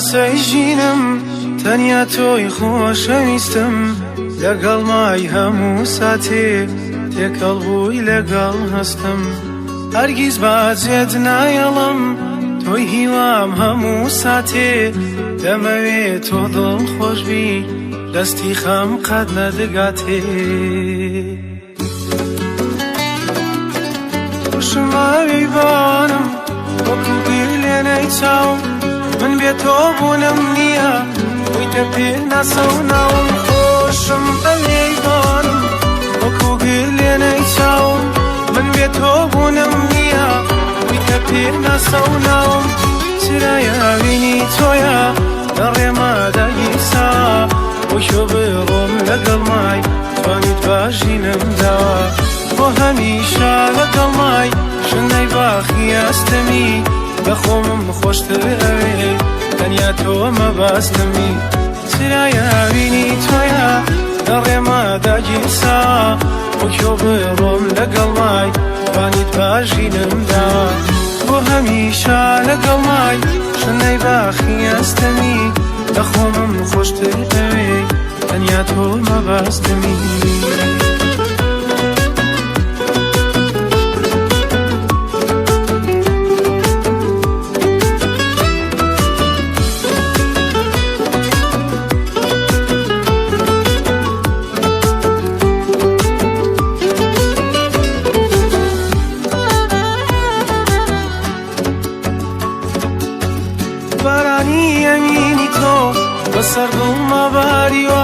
قسەی ژینم تەنیا تۆی خۆشەویستم لەگەڵ مای هەموو ساتێ تێکەڵ بووی لەگەڵ هەستم هەرگیز باجێت نایەڵم تۆی هیوام هەموو ساتێ دەمەوێت تۆ دڵخۆشبی دەستی خەم قەت نەدەگاتێ خوشماوی بانم وەکو بیر لێنەی چاوم من بێ تۆ بوونم نییە بوویتە پێ ناسەوناوم خۆشم بەوێی بانم وەکو بیر لێنەی چاوم من بێ تۆ بوونم نییە بوویتە پێ ناسەوناوم چرایاوینی تۆیە لە ڕێماداگیرسا بۆشۆ بڕۆم لەگەڵ مای توانیت باژینم داوە بۆ هەمیشە لەگەڵ مای شنەی باخی ئەستەمی بەخۆمم خۆشتر ئەوێ تەنیا تۆ مەباستمی چرایاوینی تۆیە لە ڕێماداگیرسا بۆشۆ بڕۆم لەگەڵ مای توانیت باژینم داوە بۆ هەمیشە لەگەڵ مای شنەی باخی ئەستەمی بەخۆمم خۆشتر ئەوێ تەنیا تۆ مەباستمی بارانی ئەمینی تۆ بەسەر دڵما باریوە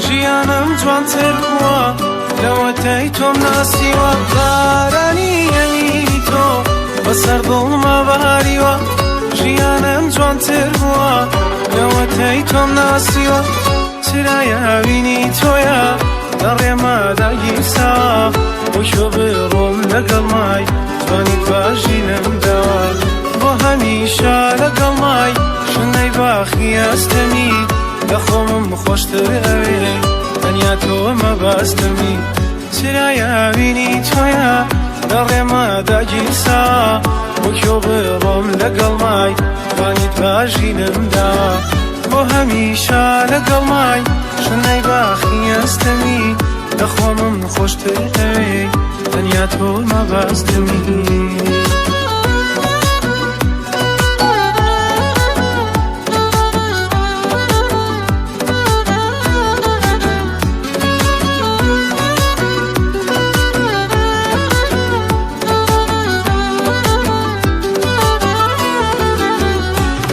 ژیانم جوانتر بووە لەوەتەی تۆم ناسیوە بارانی ئەمینی تۆ بەسەر دڵما باریوە ژیانم جوانتر بووە لەوەتەی تۆم ناسیوە چرایاوینی تۆیە لە ڕێماداگیرسا بۆشۆ بڕۆم لەگەڵ مای توانیت باژینم داوە بۆ هەمیشە لەگەڵ مای شنەی باخی ئەستەمی بەخۆمم خۆشتر ئەوێ تەنیا تۆ مەباستمی چرایاوینی تۆیە لە ڕێماداگیرسا بۆشۆ بڕۆم لەگەڵ مای توانیت باژینم داوە بۆ هەمیشە لەگەڵ مای شنەی باخی ئەستەمی بەخۆمم خۆشتر ئەوێ تەنیا تۆ مەباستمی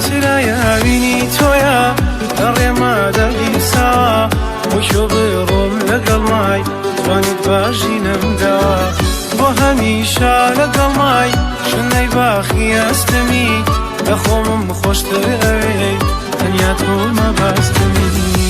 چرایاوینی تۆیە لە ڕێماداگیرسا بۆشۆ بڕۆم لەگەڵ مای توانیت باژینم داوە بۆ هەمیشە لەگەڵ مای شنەی باخی ئەستەمی بەخۆمم خۆشتر ئەوێ تەنیا تۆ مەباستمی